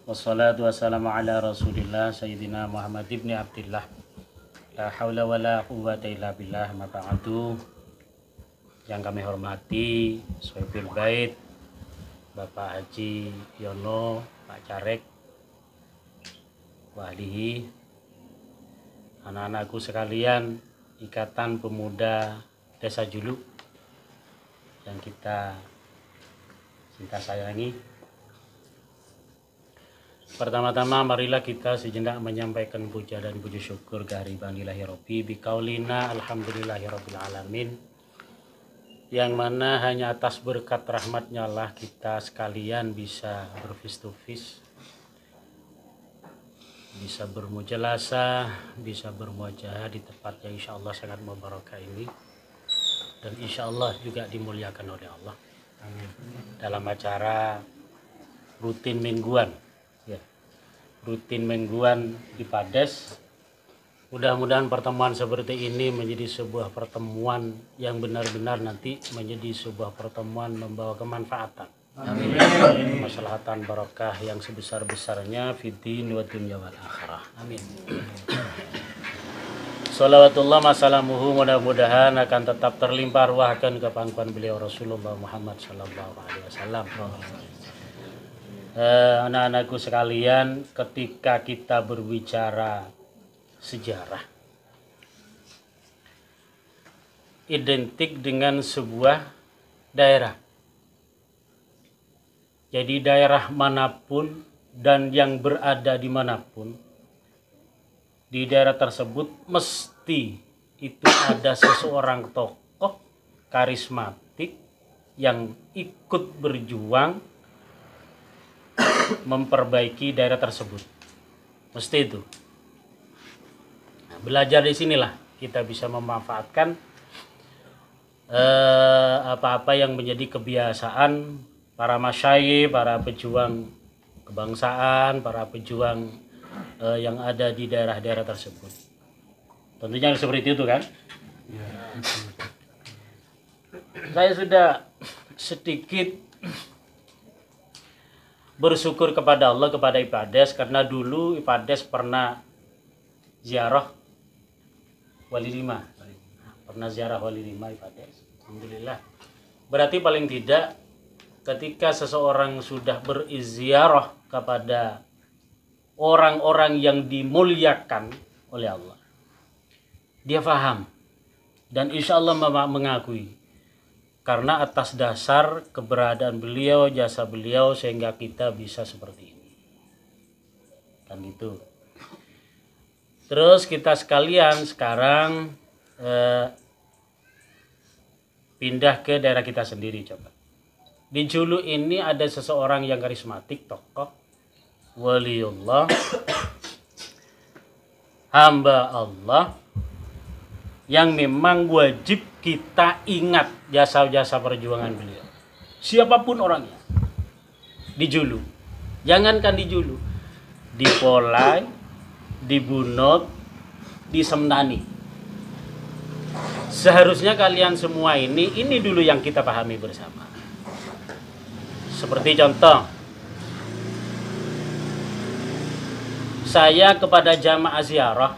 Wassalatu wassalamu ala rasulillah Sayyidina Muhammad ibn Abdillah. La hawla wa la quwwata illa billah, ma ba'du. Yang kami hormati Sohibul Bait, Bapak Haji Yono, Pak Carek, walihi, anak-anakku sekalian, Ikatan Pemuda Desa Julu yang kita cinta sayangi. Pertama-tama marilah kita sejenak menyampaikan puja dan puji syukur kehadiranillahir Rabbi biqaulina alhamdulillahirabbil alamin, yang mana hanya atas berkat rahmatnya lah kita sekalian bisa berface to face, bisa bermujalasah, bisa bermuajah di tempat yang insya Allah sangat mubarakah ini, dan insya Allah juga dimuliakan oleh Allah. Amin. Dalam acara rutin mingguan, rutin mingguan di Pades. Mudah-mudahan pertemuan seperti ini menjadi sebuah pertemuan yang benar-benar nanti menjadi sebuah pertemuan membawa kemanfaatan. Amin. Maslahatan barakah yang sebesar-besarnya fiddin wa dunya wal akhirah. Amin. Shalawatullah masalamuhu, mudah-mudahan akan tetap terlimpah ruahkan ke pangkuan beliau Rasulullah Muhammad sallallahu alaihi wasallam. Anak-anakku sekalian, ketika kita berbicara sejarah, identik dengan sebuah daerah. Jadi daerah manapun dan yang berada dimanapun, di daerah tersebut mesti itu ada seseorang tokoh karismatik yang ikut berjuang memperbaiki daerah tersebut. Mesti itu. Nah, belajar di sinilah kita bisa memanfaatkan apa-apa yang menjadi kebiasaan para masyayikh, para pejuang kebangsaan, para pejuang yang ada di daerah-daerah tersebut. Tentunya seperti itu kan? Ya. Saya sudah sedikit bersyukur kepada Allah, kepada Ipades, karena dulu Ipades pernah ziarah Wali Lima. Pernah ziarah Wali Lima Ipades. Alhamdulillah. Berarti paling tidak ketika seseorang sudah beriziarah kepada orang-orang yang dimuliakan oleh Allah, dia faham dan insya Allah mengakui. Karena atas dasar keberadaan beliau, jasa beliau, sehingga kita bisa seperti ini. Kan gitu. Terus kita sekalian sekarang pindah ke daerah kita sendiri coba. Di Julu ini ada seseorang yang karismatik, tokoh, waliullah, hamba Allah, yang memang wajib kita ingat jasa-jasa perjuangan beliau. Siapapun orangnya. Di Julu. Jangankan di Julu. Di Polai, di Bunut, di Semnani. Seharusnya kalian semua ini dulu yang kita pahami bersama. Seperti contoh, saya kepada jamaah ziarah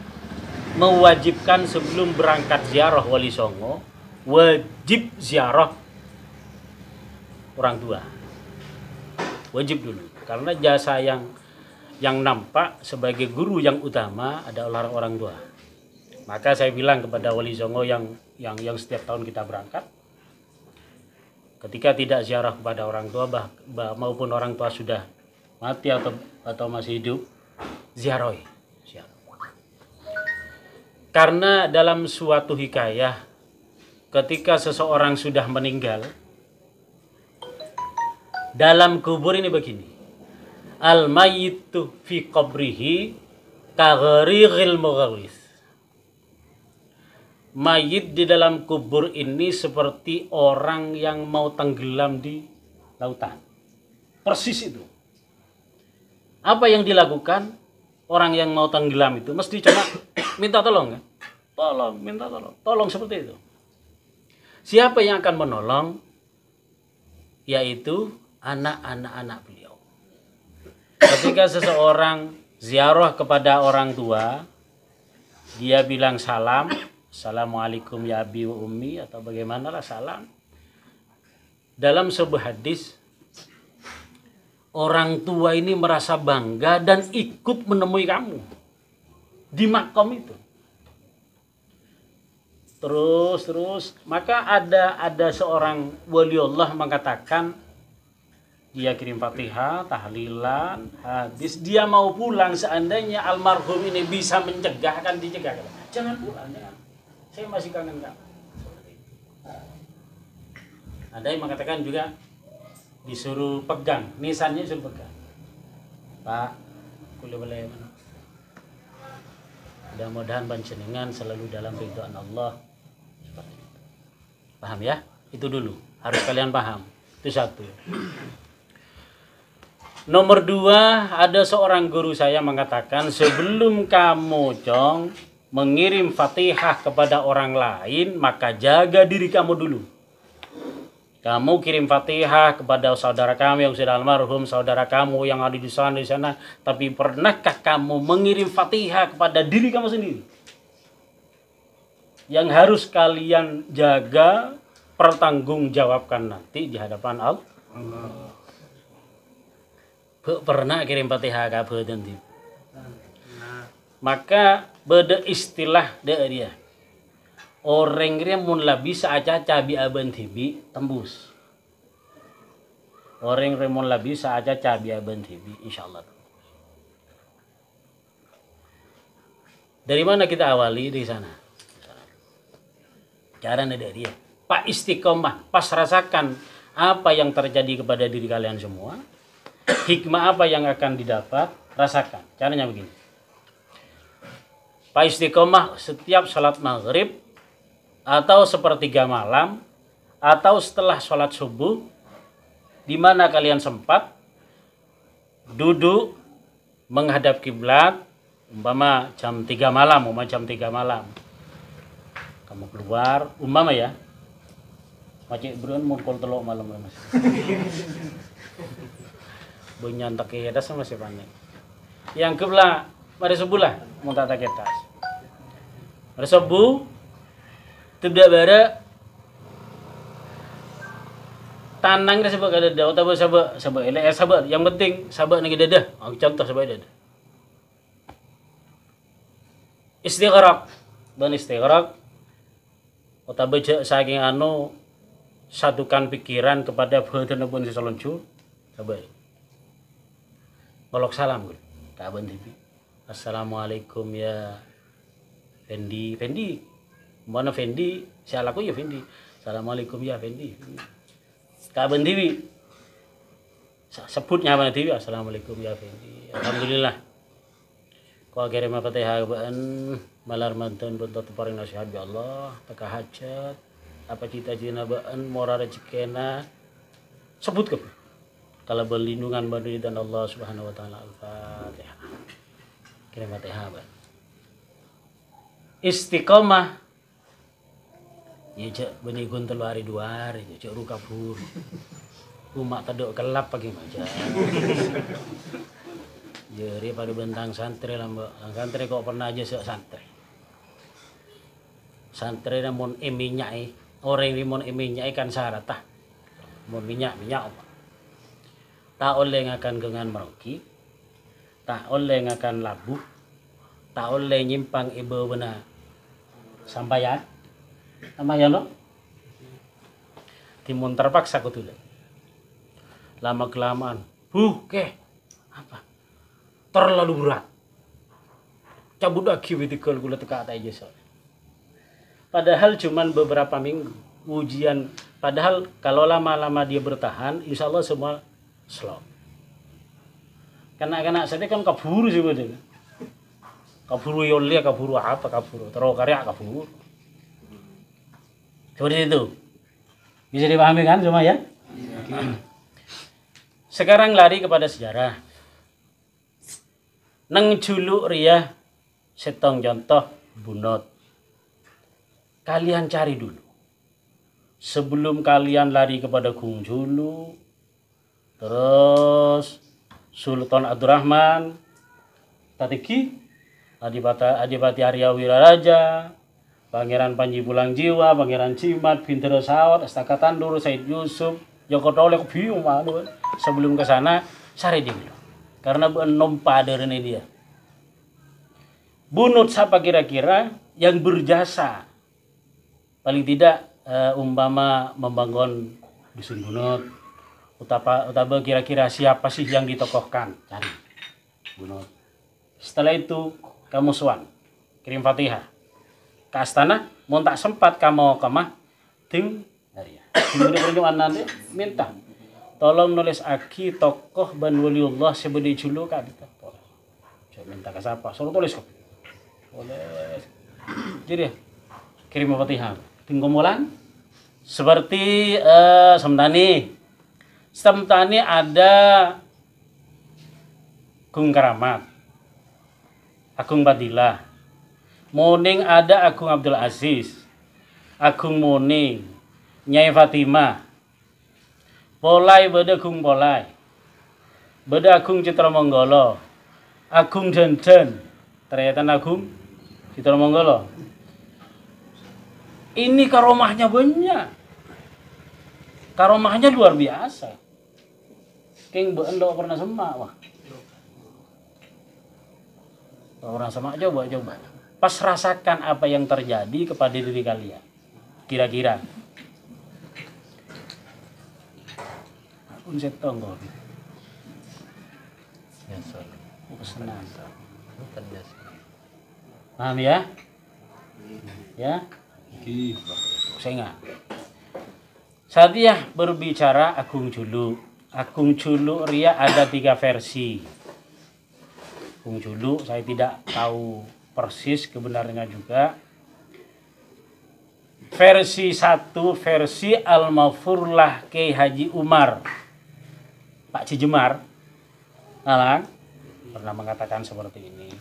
mewajibkan sebelum berangkat ziarah Wali Songo, wajib ziarah orang tua. Wajib dulu. Karena jasa yang nampak sebagai guru yang utama adalah orang tua. Maka saya bilang kepada Wali Songo yang setiap tahun kita berangkat, ketika tidak ziarah kepada orang tua maupun orang tua sudah mati atau masih hidup, ziarahi. Karena dalam suatu hikayah, ketika seseorang sudah meninggal, dalam kubur ini begini, al-mayyitu fi qabrihi kagharighil mughawis. Mayit di dalam kubur ini seperti orang yang mau tenggelam di lautan. Persis itu. Apa yang dilakukan orang yang mau tenggelam itu? Mesti cuma minta tolong kan? Minta tolong seperti itu. Siapa yang akan menolong? Yaitu anak-anak beliau. Ketika seseorang ziarah kepada orang tua, dia bilang salam, assalamualaikum ya abi wa ummi, atau bagaimanalah salam. Dalam sebuah hadis, orang tua ini merasa bangga dan ikut menemui kamu di makom itu. Terus, maka ada seorang wali Allah mengatakan, dia kirim Fatihah, tahlilan, hadis, dia mau pulang seandainya almarhum ini bisa mencegah, akan dicegah. Jangan pulang ya. Saya masih kangen kamu. Ada yang mengatakan juga disuruh pegang, nisannya disuruh pegang. Pak, boleh mana? Mudah-mudahan panjenengan selalu dalam ridhaan Allah. Seperti itu. Paham ya? Itu dulu. Harus kalian paham. Itu satu. Nomor 2, ada seorang guru saya mengatakan, sebelum kamu mengirim Fatihah kepada orang lain, maka jaga diri kamu dulu. Kamu kirim Fatihah kepada saudara kamu yang sudah almarhum, saudara kamu yang ada di sana, tapi pernahkah kamu mengirim Fatihah kepada diri kamu sendiri? Yang harus kalian jaga, pertanggungjawabkan nanti di hadapan Allah. Pernah kirim Fatihah ke apa nanti? Maka beda istilah dia. Orang dia mun bisa aja cabi aben tibi tembus. Orang remon bisa aja cabi aben tibi, insyaallah. Dari mana kita awali di sana? Caranya dari dia. Pak istiqomah, pas rasakan apa yang terjadi kepada diri kalian semua. Hikmah apa yang akan didapat, rasakan. Caranya begini. Pak istiqomah setiap salat maghrib, atau sepertiga malam, atau setelah sholat subuh, di mana kalian sempat duduk menghadap kiblat, umpama jam 3 malam, kamu keluar, umpama ya, macam beruan mumpul telok malam mas. Benyantak kedas sama siapa nih? Yang kiblat, mari subuh lah, mau tata kedas. Mari subuh, tidak bara tanang dah sebab ada dah, atau sebab elek sabar. Yang penting sabar nak dadah. Contoh sabar dadah. Istighraq, dan istighraq. Atau baca saking satukan pikiran kepada badan pun sesaloncu. Sabar. Ngolok salam gue. Kaban TV. Assalamualaikum ya Fendi. Mana Fendi? Saya laku ya Fendi. Assalamualaikum ya Fendi. Kaban TV. Sebutnya apa TV? Assalamualaikum ya Fendi. Alhamdulillah. Kau kirim Fatihah baan malar mantan bentuk paring nasihat ya Allah, teka hajat, apa cita-cita baan mora rezekina. Sebut ke. Kalau berlindungan bagi dan Allah Subhanahu wa taala. Al-Fatihah. Kirim Fatihah baan. Istiqomah. Ya cak benih guntel hari 2 hari, cak rukabur. Umak taduk kelap pagi macam. Jadi pada bentang santri lah mbak. Santri kok pernah aja santri. Santri namun minyak orang ini mon minyak kan syarat tah. Mon minyak apa? Tak oleh ngakan gengan meroki, tak oleh ngakan labu, tak oleh nyimpang ibu benar sampayan. Sampayan lo? Timun terpaksa kutulah. Lama kelamaan, apa? Terlalu berat. Cabut lagi vitikal gula teka atas aja soal. Padahal cuman beberapa minggu ujian. Padahal kalau lama-lama dia bertahan, insya Allah semua slow. Karena saya kan kaburu sih betul. Kaburu yolia, kaburu apa, kaburu terus karya kaburu. Seperti itu. Bisa dipahami kan semua ya? Sekarang lari kepada sejarah. Nang juluk ria setong contoh bunot. Kalian cari dulu. Sebelum kalian lari kepada Gung Julu, terus Sultan Abdurrahman Tatiki, Adipati Arya Wiraraja, Pangeran Panji Pulang Jiwa, Pangeran Cimat, Bintaro Sawat, Astaka Tandur, Said Yusuf, Joko Tolek, bingung malu. Sebelum ke sana, sari dulu. Karena nompa dari dia. Bunut siapa kira-kira yang berjasa? Paling tidak umpama membangun dusun bunut. Utama kira-kira siapa sih yang ditokohkan? Cari bunut. Setelah itu kamu suan, kirim Fatihah ke astana. Mau tak sempat kamu kemah ting dari ya. Kemudian nanti minta tolong nulis aki tokoh ban waliullah sebedi julukan. Coba minta ke siapa? Suruh tulis kok. Boleh. Jadi kirim Fatihah. Tinggomolan seperti Semtani ada Gung Karamat, Agung Badilah, Moning ada Agung Abdul Aziz, Agung Moning, Nyai Fatimah, Polai beda Gung Polai, beda Agung Citra Monggolo, Agung Denden, ternyata Agung Citra Monggolo. Ini karomahnya banyak, karomahnya luar biasa. King Endo pernah semak wah. Orang semak coba. Pas rasakan apa yang terjadi kepada diri kalian. Kira-kira. Pun setong kok. Ya, senang. Paham ya? Ya? Saya enggak. Saya berbicara Agung Julu. Agung Julu Ria ada 3 versi. Agung Julu saya tidak tahu persis kebenarannya juga. Versi 1, versi Al-Mafurlah Kiai Haji Umar Pak Cijemar Nalang pernah mengatakan seperti ini.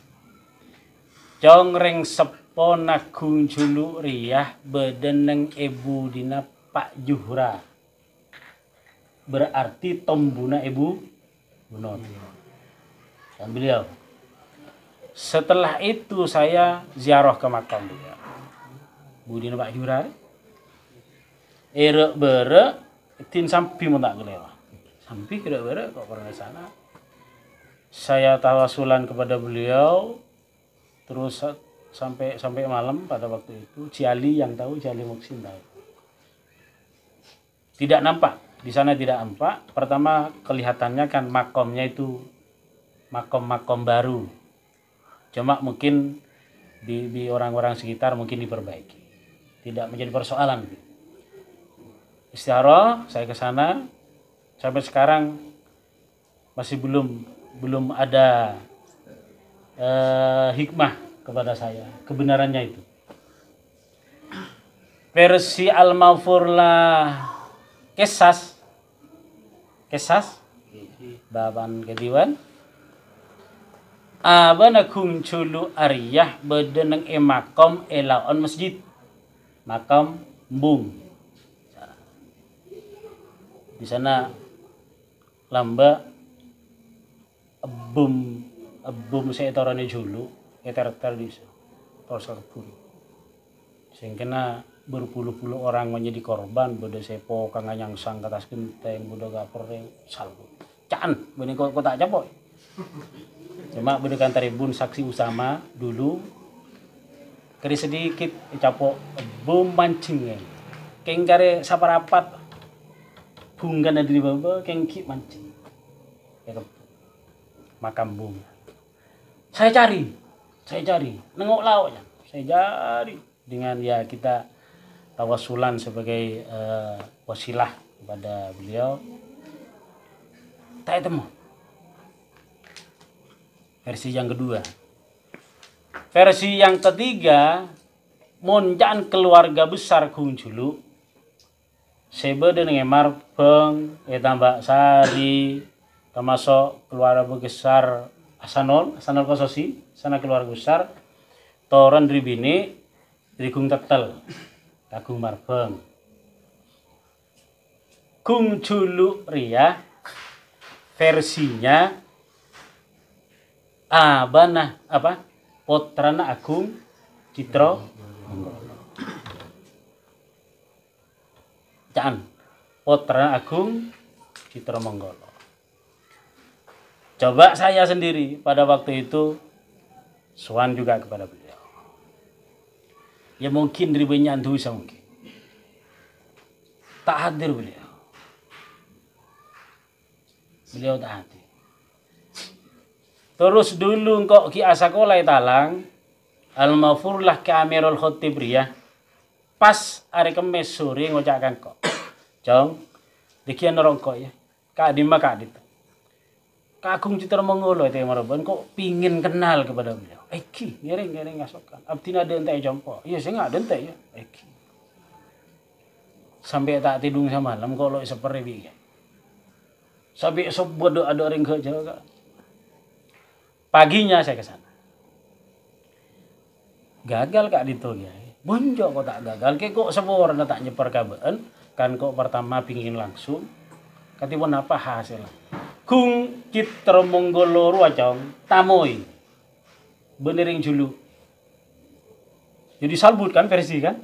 Jongreng sepon Agung Julu Riyah bedeneng ibu dina Pak Juhra. Berarti tombuna ibu bunut. Dan beliau. Setelah itu saya ziarah ke makam beliau. Budina Pak Juhra. Erek berek tin sampi mun tak gelewah. Sampi kira berek kok pernah sana. Saya tawasulan kepada beliau. Terus sampai malam pada waktu itu Ciali yang tahu, Ciali Muksin tahu. Tidak nampak, di sana tidak nampak. Pertama kelihatannya kan makomnya itu makom baru. Cuma mungkin di orang-orang sekitar mungkin diperbaiki. Tidak menjadi persoalan. Istiarah saya ke sana sampai sekarang masih belum ada hikmah kepada saya kebenarannya itu. Versi Al-Mafurlah Kesas Baban Kediwan Abana Agung Julu Ariyah bedeneng makom elaon masjid makam Mbung di sana lamba bum saya torane julu eter di polsek kebun sehingga berpuluh-puluh orang menjadi korban bodoh sepo kang yang sang atas genteng bodoh gaper salbu can benih kok tak capok cuma berikan tribun saksi usama dulu keri sedikit capok bom mancing keng kare saparapat bungkan dari bawah keng ki mancing makam bum. Saya cari, nengok lauknya. Saya cari dengan ya kita tawasulan sebagai wasilah kepada beliau. Tak temu. Versi yang kedua. Versi yang ketiga, monjan keluarga besar Gung Julu. Sebe dengan Marpeng, Mbak Sari, termasuk keluarga besar Hasanol Kososi, sana keluarga besar Toron Dribini, Drigung Tetel, Agung Marbeng. Gung Julu Ria versinya Abana apa? Putrana Agung Citra Manggala. Caan. Putrana Agung Citra Manggala. Coba saya sendiri pada waktu itu sowan juga kepada beliau. Ya mungkin ribanya antusa mungkin. Tak hadir beliau. Beliau tak hadir. Terus dulu kok Ki Asakolai Talang Al-Mafurlah ke Amirul Khotibriyah pas hari Kemis sore ngocakkan kok. Jong, dikian orang kok ya. Kak Dima Kak Dit. Kak Agung Citra Manggala itu yang maraban kok pingin kenal kepada beliau. Eki, ngereng ngasokan. Abdi ada entek jompo. Iya saya nggak ada entek ya. Eki. Sampai tak tidur semalam kalau seperti ini. Sampai sobodo ada orang kerja kak. Paginya saya ke sana. Gagal Kak Dito ya. Bonjok kok tak gagal. Kayak kok semua orang tak nyeper kabaan. Kan kok pertama pingin langsung. Katipun apa hasil. Kung Citra Manggala ruacong tamoy. Benering julu. Jadi salbut kan versi kan.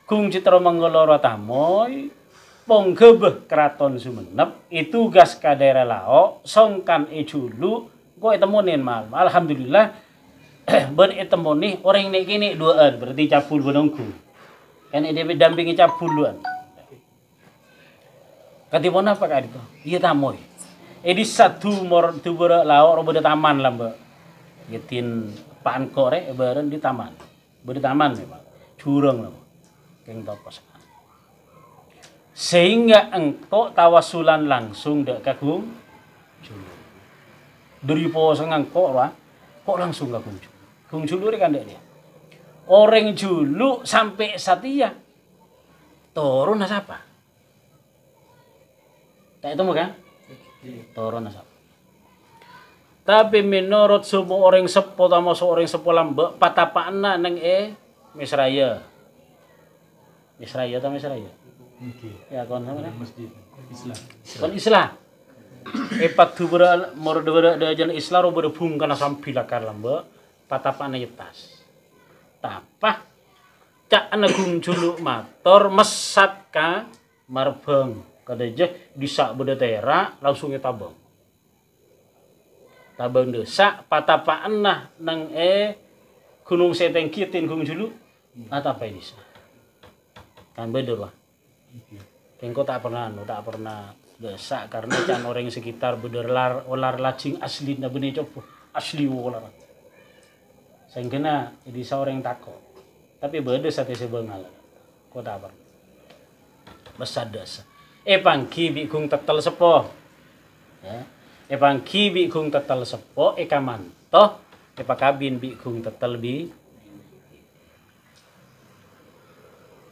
Kung Citra Manggala tamoy. Penggebeh Keraton Sumenep itu gas ka daerah Lao songkan julu kok temunin malam alhamdulillah ben temoni orang nek kene duaan berarti cabul benongku kan dia dampingi cabul duaan katipun apa kak itu iya tamoy di satu mor tubura Lao robo taman lah mbak yetin paan kore bareng di taman memang jurang lah keng topos sehingga engkau tawasulan langsung dek kagum julu. Dari poseng engkau kok langsung kagum julu. Kagum julu kan dek dia. Orang julu sampai Satya turun nasapa. Tak itu kan? Turun nasapa. Tapi menurut semua orang sepo sama seorang sepo lambek patapana neng Misraya. Misraya atau Misraya? Ya kon sama masjid Islam. Kon Islam. Epat tu bera mordebera dajan Islam ro bung kana sampilakar lambe patapane yetas. Tapah cak anegung julu mator mesat ka marbeng kadejeh disak beda tera langsung tabang. Tabang desak patapaan nah nang Gunung Seteng kitin gung julu atapa ini. Kan beda lah. Kengko tak pernah desak karena can orang sekitar bederlar olar lacing asli na benih coba asli olar. Sehingga jadi seorang tako. Tapi beda sate sebengal. Kau tak pernah. Besar desa. Pangki bigung tetel sepo. Ya. Pangki bigung tetel sepo. Kamanto. Pakabin bigung tetel bi.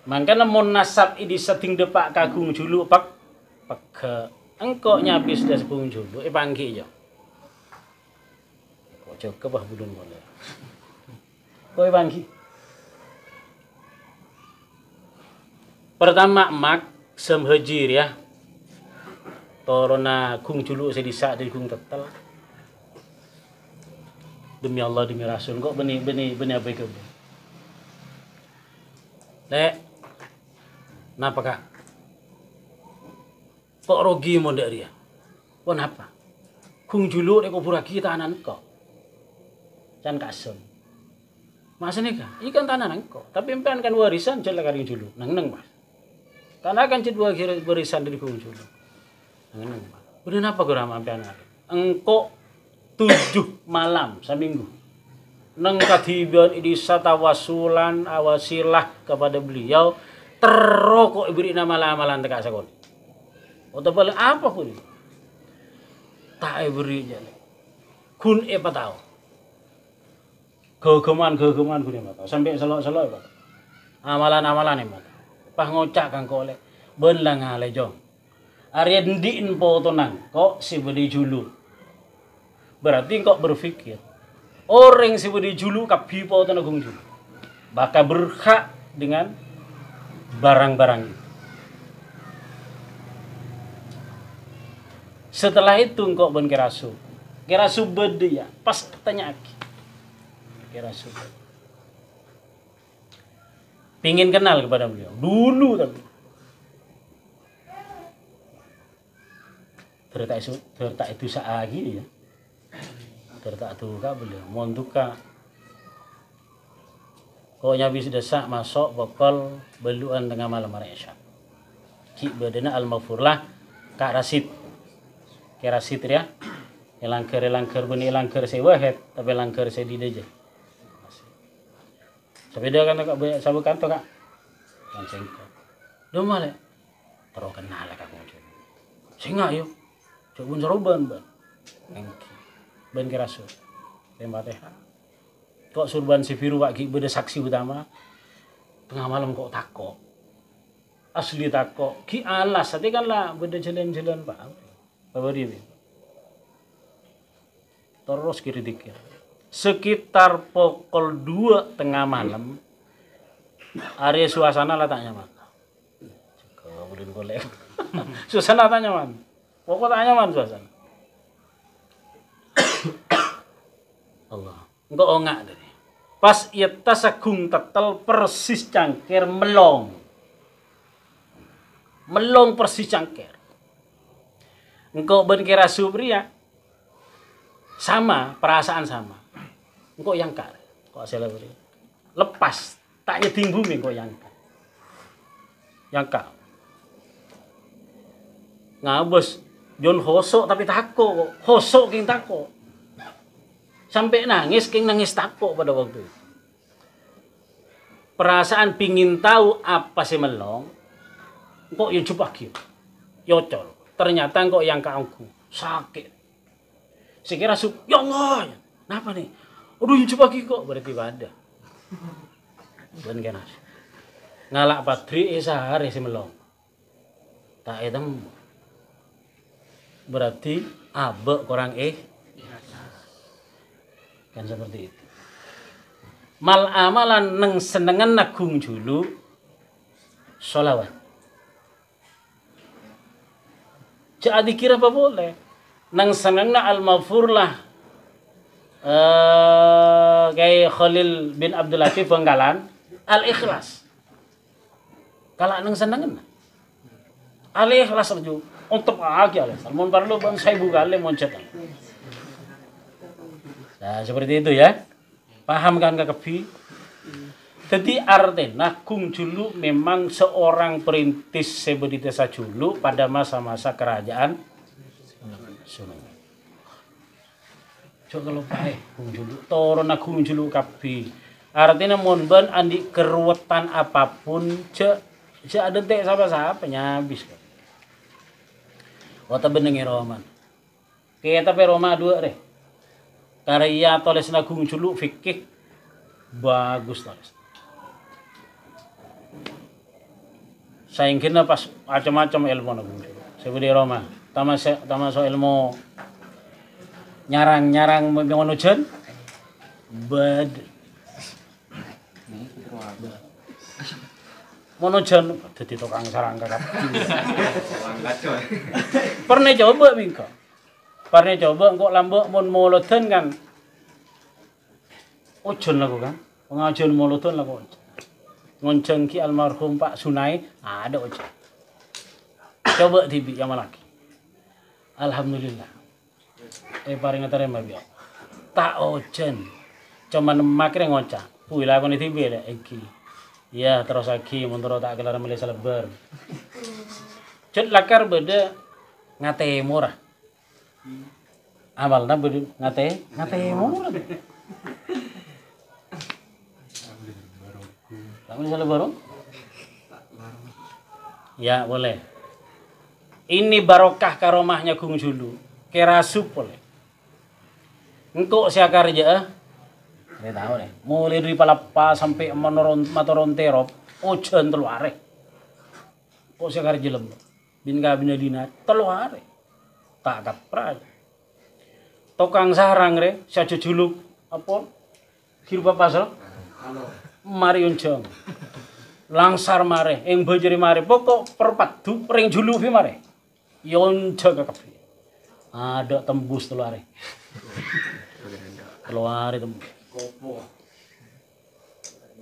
Mangkana mon nasab idi seting depak kagung julu pak engkau nyabis das pung julu pangki jo. Kok jauh bah budun boleh. Koi pangki. Pertama mak semhejir ya. Torona kung julu sedisa dari kung tetel. Demi Allah demi Rasul kok benih apa itu? Lek napa kak? Kok rogi mo ndak dia? Kok napa? Kung julu nek buraki tahanan kok. Can kasem. Masane kak, ikan tahanan kok. Tapi empean kan warisan jelek kali julu. Nang Mas. Karena kan cedua warisan dari kung julu. Nang Mas. Bener apa gua ampean ari? Engko 7 malam seminggu. Nang katiban ini satawasulan awasilah kepada beliau terokok beri nama amalan teka sakon. Atau paling apa pun tak beri jale. Kun apa tahu? Gegeman kun apa tahu. Sampai selok apa? Amalan emang. Pas ngocak kang kolek benlang hale jong. Arya ndiin po tonang kok si bedi julu. Berarti kok berpikir orang si bedi julu kapi po tonang julu. Bakal berhak dengan barang-barang itu. Setelah itu engkau ben kerasu Kira subed dia. Pas tanya aki. Kira subed. Pingin kenal kepada beliau. Dulu tapi. Tertak itu saagi ya. Tertak tuka beliau. Mohon tuka. Kau nyabi sudah sak masuk bakal beluan tengah malam hari Isya. Ki badana al-mafurlah Kak Rasid. Kira Rasid ya. Langkar bunyi langkar saya wahed tapi langkar saya di deje. Sampai dia kan tak banyak sabu kantor kak. Kan sengkak. Dia malah terus kenal kak muncul. Singa yo. Coba seroban ban. Engki. Ban kerasu. Tempat kok surban si Firu wak beda saksi utama. Tengah malam kok takok. Asli takok. Ki alas tapi kan lah beda jalan-jalan pak. Apa dia? Terus kiri dikir. Sekitar pukul 2 tengah malam, area suasana lah tak nyaman. Kau boleh golek. Suasana tak nyaman. Pokok tak nyaman suasana. Allah. Engkau ongak tadi. Pas ia tasagung tetel persis cangkir melong. Melong persis cangkir. Engkau berkira subria. Sama, perasaan sama. Engkau yang kar. Kok saya beri. Lepas, tak nyeting bumi engkau yang kar. Yang kar. Ngabos, John hosok tapi takut. Hosok king takut. Sampai nangis, king nangis takut pada waktu itu. Perasaan pingin tahu apa sih melong. Engkau yang coba kira. Yocol. Ternyata engkau yang kaangku. Sakit. Sekira ya Allah, kenapa nih? Aduh, yang coba kok berarti pada. Dan kenas. Ngalak patri sehari si melong. Tak etam. Berarti abek kurang kan seperti itu. Mal amalan neng senengan nagung julu sholawat. Jadi kira apa boleh? Nang senengna al-mafur lah kayak Khalil bin Abdul Latif Benggalan al-ikhlas. Kalau nang senengna al-ikhlas raju untuk lagi al-ikhlas. Mun perlu bang saya buka le moncet. Nah, seperti itu ya. Paham kan Kak Kepi? Jadi artinya Kung Julu memang seorang perintis sebudi desa Julu pada masa-masa kerajaan Sunan. Coba kalau pakai Kung Julu, toron Kung Julu Kapi. Artinya mon ban andi keruwetan apapun, ce ada tek siapa nyabis kan. Wata benengi Roman. Kita pe Roma 2 deh. Karya tulis Kung Julu fikih bagus tulis. Saingkina pas macam-macam ilmu Kung Julu. Sebudi Roma. Tama so ilmu nyarang mengunujan bad monojan jadi tukang sarang kakak. Pernah coba mingko. Pernah coba kok lambok mon moloten kan. Ojon lagu kan. Pengajian moloten lagu. Ngonceng ki almarhum Pak Sunai ada ojon. Coba tibi yang lagi. Alhamdulillah. Paling terima biar. Tak ojen. Cuman makre ngocak. Puih lagu ni tibi le iki. Ya terus lagi mundur tak kelar mulai selebar. Cet lakar beda ngate murah. Amalna beda ngate murah. Kamu selebar? Ya boleh. Ini barokah karomahnya Kung Julu. Kerasup boleh. Engkau siakar aja. Saya tahu deh. Mulai dari palapa sampai matoron terop. Ojen teluare. Kok siakar jelem. Bin kabina dina teluare. Tak kapra. Tokang sarang re. Saja juluk. Apa? Hirup pasal. Mari unjong. Langsar mare. Yang bajari mare. Pokok perpadu. Ring julupi mare. Yon jaga kafe. Ada tembus keluar. Keluar tembus.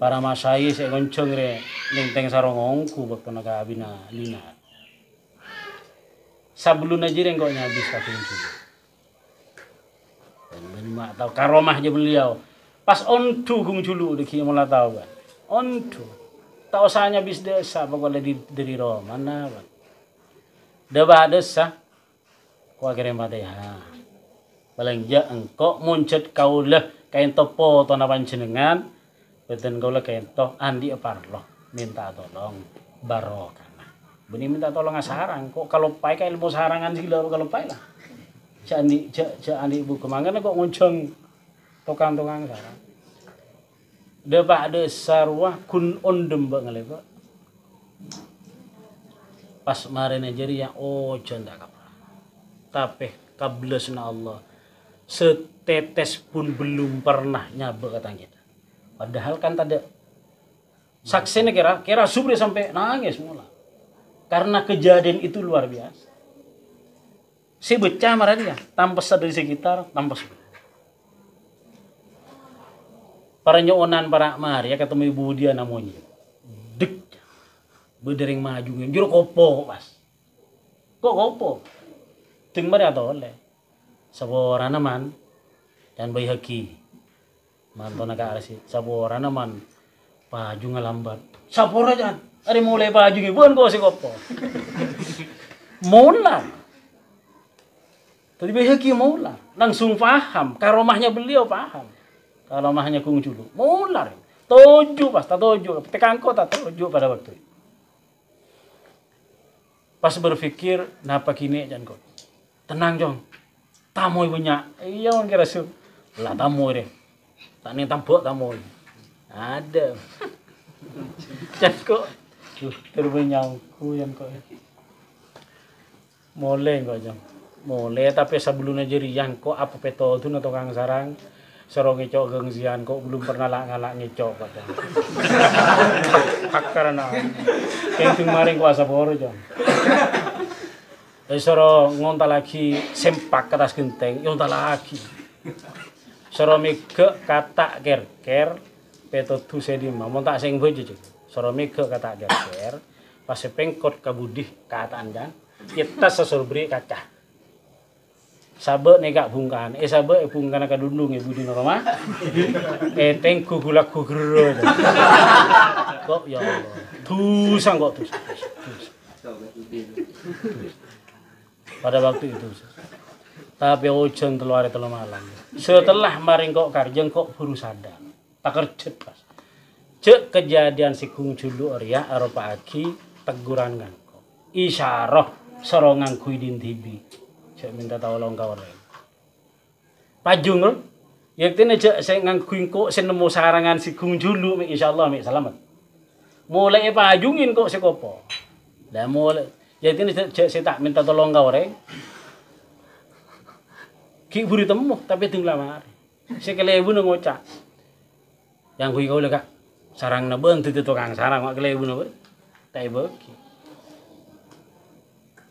Para masai saya ngoncong re nenteng sarongongku waktu naga abina lina. Sabulun aja yang kok nyabis tapi culu. Dan mak tahu karomahnya beliau. Pas ontu kung culu deki mulai tahu kan. Ontu. Tahu sahnya bis desa pokoknya dari Roma mana kan. Deba desa. Ku akhirnya mati ha. Paling ja engkau muncet kaulah kain topo to na panjenengan. Beten kau lah kento andi parlo minta tolong barokana. Beni minta tolong sarang kok kalau pai kayak ilmu sarangan sila kalau pai lah. Cak andi buku mangan kok nguncung tukang-tukang sarang. Depak de sarwah kun ondem bang ngelepa. Pas marene jadi yang conda kapal. Tapi kablesna Allah setetes pun belum pernah nyabe kata kita. Padahal kan tadi saksinya kira subri sampai nangis mula. Karena kejadian itu luar biasa. Si becah marah dia, tanpa dari sekitar, tanpa subri. Para nyonan para Maria ketemu ibu dia namanya. Dek. Berdering maju juru kopo pas. Kok kopo? Ting Maria atau oleh. Sabora naman dan bayi haki. Manto naga arsi sabora naman paju ngalambat sabora jan ari mulai paju gibuan ko si kopo mula tadi beheki mula langsung paham karomahnya beliau paham karomahnya kung culu mula toju pas toju tekan kota toju pada waktu itu pas berpikir napa kini jan kok tenang jong tamu punya iya on kira su lah tamu deh tak nih tampuk tamu ada jadi kok terbenyangku yang kok mulai kok jam mulai tapi sebelumnya jadi yang kok apa peto tu atau kang sarang serong ngecok gengsian kok belum pernah ngalak ngecok kata hak karena kentung maring kuasa boro jam serong ngonta lagi sempak ke atas genteng ngonta lagi Soromike kata ker peto tu sedima mau tak sing bojo cek soromike kata ker pas pengkot kabudih kataan jan kita sesurbri kaca sabe negak bungkan sabe bungkan ka dundung ibu di rumah tengku gulak gugero kok ya Allah tusang kok tus pada waktu itu tapi ojon telu hari telu malam. Setelah maring kok karjeng kok buru sadar. Tak kerjet pas. Cek kejadian si kung culu Arya aropa aki teguran ngangko. Isyarah sorongan kuidin tibi. Cek minta tolong kau orang. Pajung lho. Yaktine cek saya ngangkuin kok senemu sarangan si kung culu mi insyaallah mi selamat. Mulai pajungin kok si kopo. Dah mulai. Yaktine cek saya tak minta tolong kau orang. Ki buri temu tapi tinggal mari. Sekelebu nang ngocak. Yang kui kau leka sarang na beun tu tukang sarang mak kelebu na tai beki.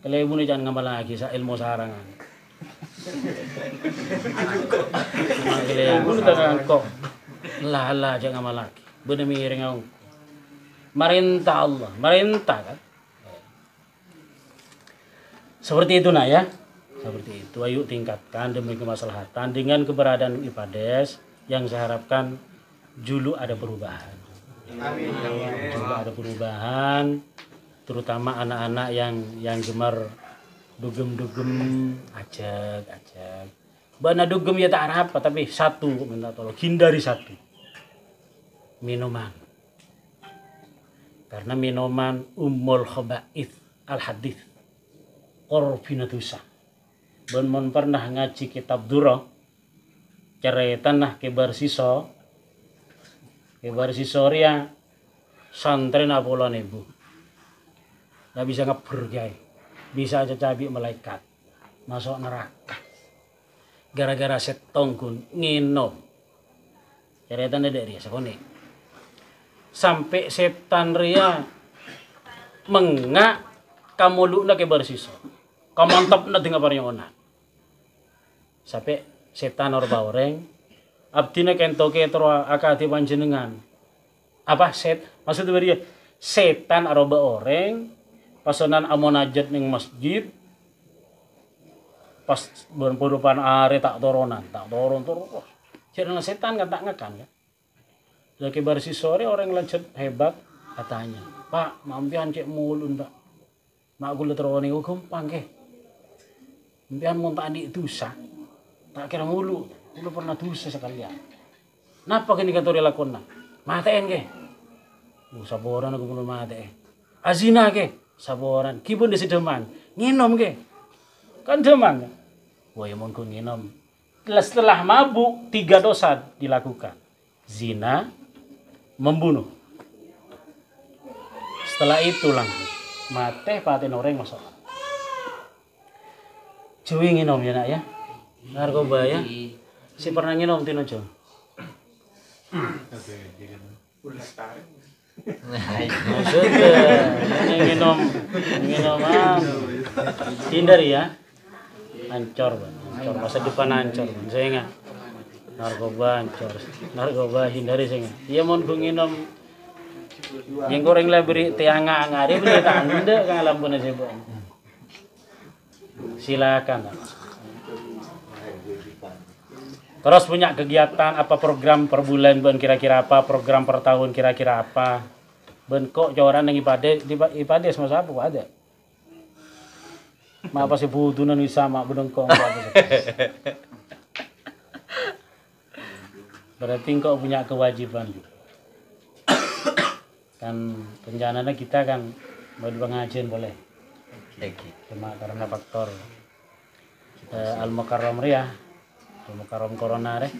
Kelebu ni jangan ngamal lagi sa ilmu sarangan. Mak kelebu ni tukang kok. Lah jangan ngamal lagi. Beuna miring ang. Marintah Allah, marintah kan. Seperti itu nah ya. Seperti itu, ayo tingkatkan demi kemaslahatan dengan keberadaan Ipades yang saya harapkan julu ada perubahan. Amin. Julu ada perubahan, terutama anak-anak yang gemar dugem-dugem, ajak. Bana dugem ya tak apa, tapi satu minta tolong hindari satu. Minuman. Karena minuman ummul khaba'ith al-hadith. Qorfinatusah. Ben pernah ngaji kitab Durrah cerita nah kebar siso ria santri napolon ibu nggak bisa ngebergai bisa aja cabi malaikat masuk neraka gara-gara setongkun nginom cerita dari dia sekoni sampai setan ria mengak kamu lu nak kebar siso kamu mantap nak dengar parnya onak sampai setan orba orang abdina kentoke tero akati panjenengan apa maksudnya dia setan aroba orang pasonan amonajat ning masjid pas berperupan are tak toron jadi setan kan tak ngekang ya lagi barisi sore orang lanjut hebat katanya pak mampian cek mulun pak mak gula terowani gampang ke mampian mau tak adik dosa tak kira mulu pernah dosa sekalian napa kini kantor lakon na matain ke saboran aku belum mate azina ke saboran kipun desi demang nginom ke kan demang wah mon ku nginom setelah mabuk 3 dosa dilakukan zina membunuh setelah itu langsung mate paten orang masalah cuy nginom ya nak ya narkoba ya si pernah nginom tino jo maksudnya nginom hindari ya hancur masa depan hancur saya nggak narkoba hindari saya nggak dia mau nginom yang goreng lah beri tianga ngari beri tanda kan lampunya saya silakan terus punya kegiatan apa program per bulan ben kira-kira apa program per tahun kira-kira apa ben kok joran yang ibadah semua apa ada mak apa sih butunan bisa mak bedengkong berarti kok punya kewajiban kan rencananya kita kan mau pengajian boleh cuma karena faktor al-mukarram ya al-mukarram corona deh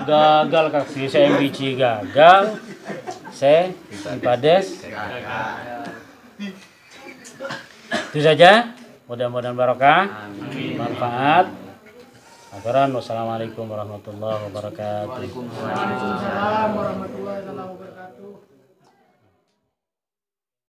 gagal kasih saya MBC gagal saya Pades itu saja mudah-mudahan barokah manfaat akhiran wassalamualaikum warahmatullahi wabarakatuh. Waalaikumsalam warahmatullahi wabarakatuh.